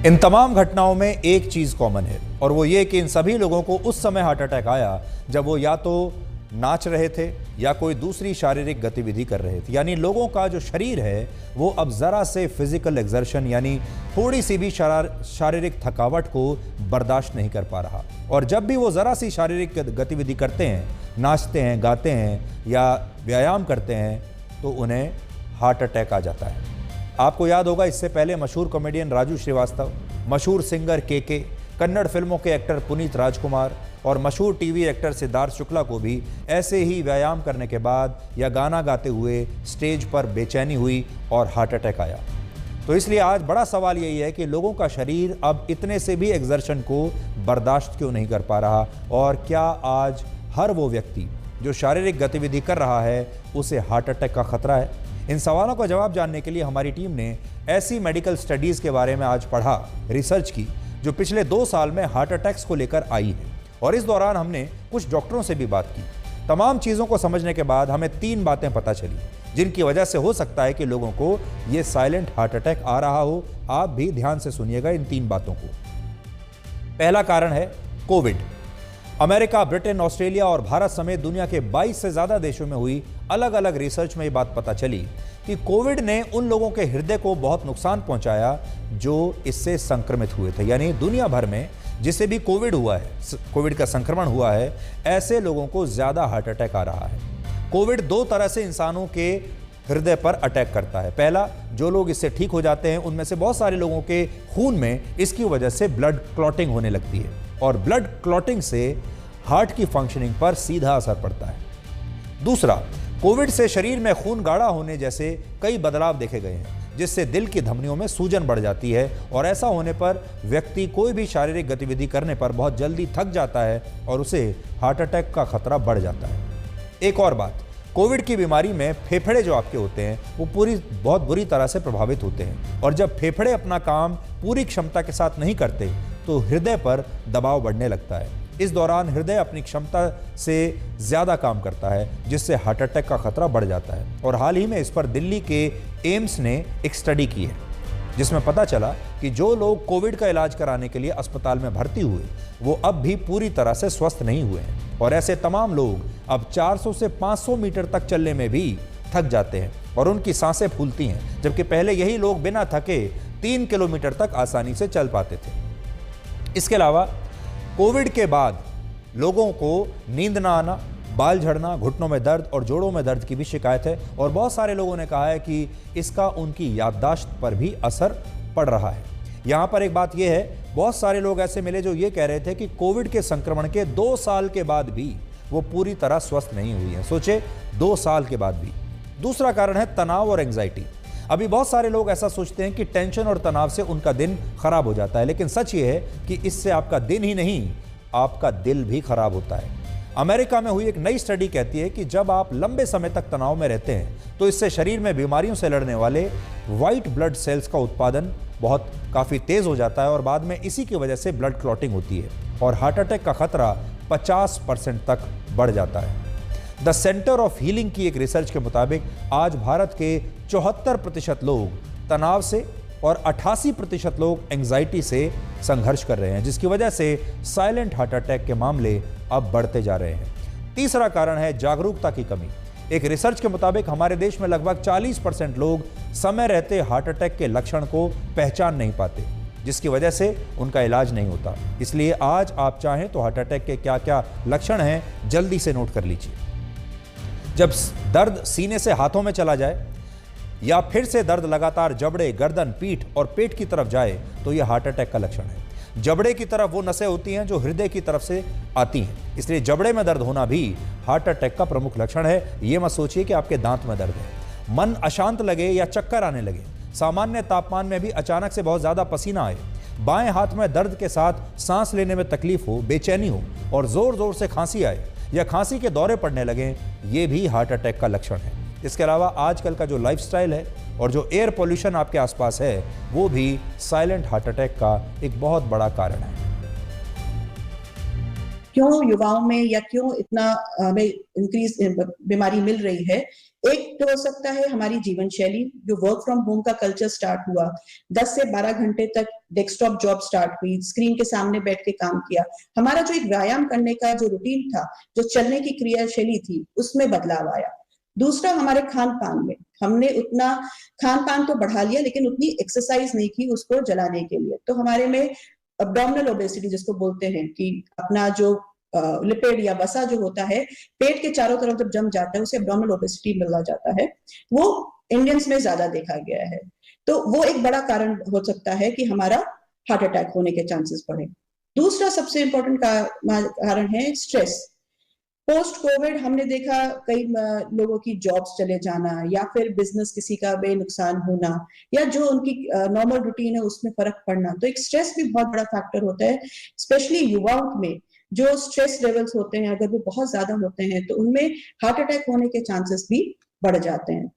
इन तमाम घटनाओं में एक चीज कॉमन है और वो ये कि इन सभी लोगों को उस समय हार्ट अटैक आया जब वो या तो नाच रहे थे या कोई दूसरी शारीरिक गतिविधि कर रहे थे। यानी लोगों का जो शरीर है वो अब जरा से फिजिकल एक्सर्शन यानी थोड़ी सी भी शारीरिक थकावट को बर्दाश्त नहीं कर पा रहा। और जब भी वो जरा सी शारीरिक गतिविधि करते हैं, नाचते हैं, गाते हैं या व्यायाम करते हैं, तो उन्हें हार्ट अटैक आ जाता है। आपको याद होगा इससे पहले मशहूर कॉमेडियन राजू श्रीवास्तव, मशहूर सिंगर के, कन्नड़ फिल्मों के एक्टर पुनीत राजकुमार और मशहूर टीवी एक्टर सिद्धार्थ शुक्ला को भी ऐसे ही व्यायाम करने के बाद या गाना गाते हुए स्टेज पर बेचैनी हुई और हार्ट अटैक आया। तो इसलिए आज बड़ा सवाल यही है कि लोगों का शरीर अब इतने से भी एक्सर्शन को बर्दाश्त क्यों नहीं कर पा रहा, और क्या आज हर वो व्यक्ति जो शारीरिक गतिविधि कर रहा है उसे हार्ट अटैक का खतरा है? इन सवालों का जवाब जानने के लिए हमारी टीम ने ऐसी मेडिकल स्टडीज़ के बारे में आज पढ़ा, रिसर्च की, जो पिछले 2 साल में हार्ट अटैक्स को लेकर आई है। और इस दौरान हमने कुछ डॉक्टरों से भी बात की। तमाम चीज़ों को समझने के बाद हमें 3 बातें पता चली जिनकी वजह से हो सकता है कि लोगों को ये साइलेंट हार्ट अटैक आ रहा हो। आप भी ध्यान से सुनिएगा इन 3 बातों को। पहला कारण है कोविड। अमेरिका, ब्रिटेन, ऑस्ट्रेलिया और भारत समेत दुनिया के 22 से ज़्यादा देशों में हुई अलग अलग रिसर्च में ये बात पता चली कि कोविड ने उन लोगों के हृदय को बहुत नुकसान पहुंचाया जो इससे संक्रमित हुए थे। यानी दुनिया भर में जिसे भी कोविड हुआ है, कोविड का संक्रमण हुआ है, ऐसे लोगों को ज़्यादा हार्ट अटैक आ रहा है। कोविड 2 तरह से इंसानों के हृदय पर अटैक करता है। पहला, जो लोग इससे ठीक हो जाते हैं उनमें से बहुत सारे लोगों के खून में इसकी वजह से ब्लड क्लॉटिंग होने लगती है और ब्लड क्लॉटिंग से हार्ट की फंक्शनिंग पर सीधा असर पड़ता है। दूसरा, कोविड से शरीर में खून गाढ़ा होने जैसे कई बदलाव देखे गए हैं जिससे दिल की धमनियों में सूजन बढ़ जाती है और ऐसा होने पर व्यक्ति कोई भी शारीरिक गतिविधि करने पर बहुत जल्दी थक जाता है और उसे हार्ट अटैक का खतरा बढ़ जाता है। एक और बात, कोविड की बीमारी में फेफड़े जो आपके होते हैं वो बहुत बुरी तरह से प्रभावित होते हैं और जब फेफड़े अपना काम पूरी क्षमता के साथ नहीं करते तो हृदय पर दबाव बढ़ने लगता है। इस दौरान हृदय अपनी क्षमता से ज़्यादा काम करता है जिससे हार्ट अटैक का खतरा बढ़ जाता है। और हाल ही में इस पर दिल्ली के एम्स ने एक स्टडी की है जिसमें पता चला कि जो लोग कोविड का इलाज कराने के लिए अस्पताल में भर्ती हुए वो अब भी पूरी तरह से स्वस्थ नहीं हुए हैं और ऐसे तमाम लोग अब 400 से 500 मीटर तक चलने में भी थक जाते हैं और उनकी सांसें फूलती हैं, जबकि पहले यही लोग बिना थके 3 किलोमीटर तक आसानी से चल पाते थे। इसके अलावा कोविड के बाद लोगों को नींद ना आना, बाल झड़ना, घुटनों में दर्द और जोड़ों में दर्द की भी शिकायत है और बहुत सारे लोगों ने कहा है कि इसका उनकी याददाश्त पर भी असर पड़ रहा है। यहाँ पर एक बात यह है, बहुत सारे लोग ऐसे मिले जो ये कह रहे थे कि कोविड के संक्रमण के 2 साल के बाद भी वो पूरी तरह स्वस्थ नहीं हुई है। सोचे, 2 साल के बाद भी। दूसरा कारण है तनाव और एंग्जाइटी। अभी बहुत सारे लोग ऐसा सोचते हैं कि टेंशन और तनाव से उनका दिन खराब हो जाता है, लेकिन सच ये है कि इससे आपका दिन ही नहीं, आपका दिल भी खराब होता है। अमेरिका में हुई एक नई स्टडी कहती है कि जब आप लंबे समय तक तनाव में रहते हैं तो इससे शरीर में बीमारियों से लड़ने वाले वाइट ब्लड सेल्स का उत्पादन काफ़ी तेज़ हो जाता है और बाद में इसी की वजह से ब्लड क्लॉटिंग होती है और हार्ट अटैक का खतरा 50% तक बढ़ जाता है। द सेंटर ऑफ हीलिंग की एक रिसर्च के मुताबिक आज भारत के 74% लोग तनाव से और 88% लोग एंग्जाइटी से संघर्ष कर रहे हैं, जिसकी वजह से साइलेंट हार्ट अटैक के मामले अब बढ़ते जा रहे हैं। तीसरा कारण है जागरूकता की कमी। एक रिसर्च के मुताबिक हमारे देश में लगभग 40% लोग समय रहते हार्ट अटैक के लक्षण को पहचान नहीं पाते, जिसकी वजह से उनका इलाज नहीं होता। इसलिए आज आप चाहें तो हार्ट अटैक के क्या क्या लक्षण हैं जल्दी से नोट कर लीजिए। जब दर्द सीने से हाथों में चला जाए या फिर से दर्द लगातार जबड़े, गर्दन, पीठ और पेट की तरफ जाए तो यह हार्ट अटैक का लक्षण है। जबड़े की तरफ वो नसें होती हैं जो हृदय की तरफ से आती हैं, इसलिए जबड़े में दर्द होना भी हार्ट अटैक का प्रमुख लक्षण है। ये मत सोचिए कि आपके दांत में दर्द है। मन अशांत लगे या चक्कर आने लगे, सामान्य तापमान में भी अचानक से बहुत ज़्यादा पसीना आए, बाएं हाथ में दर्द के साथ सांस लेने में तकलीफ हो, बेचैनी हो और ज़ोर ज़ोर से खांसी आए या खांसी के दौरे पड़ने लगे, ये भी हार्ट अटैक का लक्षण है। इसके अलावा आजकल का जो लाइफस्टाइल है और जो एयर पोल्यूशन आपके आसपास है वो भी साइलेंट हार्ट अटैक का एक बहुत बड़ा कारण है। क्यों युवाओं में या क्यों इतना हमें इंक्रीज बीमारी मिल रही है एक तो हो सकता है हमारी जीवन शैली, जो वर्क फ्रॉम होम का कल्चर स्टार्ट हुआ, 10 से 12 घंटे तक डेस्कटॉप जॉब स्टार्ट हुई, स्क्रीन के सामने बैठ के काम किया, हमारा जो एक व्यायाम करने का जो रूटीन था, जो चलने की क्रियाशैली थी, उसमें बदलाव आया। दूसरा, हमारे खान पान में हमने उतना खान पान तो बढ़ा लिया, लेकिन उतनी एक्सरसाइज नहीं की उसको जलाने के लिए, तो हमारे में अब्डोमिनल ओबेसिटी जिसको बोलते हैं कि अपना जो लिपिड या वसा जो होता है पेट के चारों तरफ जब जम जाता है, उसे अब्डोमिनल ओबेसिटी मिला जाता है, वो इंडियंस में ज्यादा देखा गया है। तो वो एक बड़ा कारण हो सकता है कि हमारा हार्ट अटैक होने के चांसेस बढ़े। दूसरा सबसे इंपॉर्टेंट कारण है स्ट्रेस। पोस्ट कोविड हमने देखा कई लोगों की जॉब्स चले जाना, या फिर बिजनेस किसी का बेनुकसान होना, या जो उनकी नॉर्मल रूटीन है उसमें फर्क पड़ना, तो एक स्ट्रेस भी बहुत बड़ा फैक्टर होता है। स्पेशली युवाओं में जो स्ट्रेस लेवल्स होते हैं, अगर वो बहुत ज्यादा होते हैं तो उनमें हार्ट अटैक होने के चांसेस भी बढ़ जाते हैं।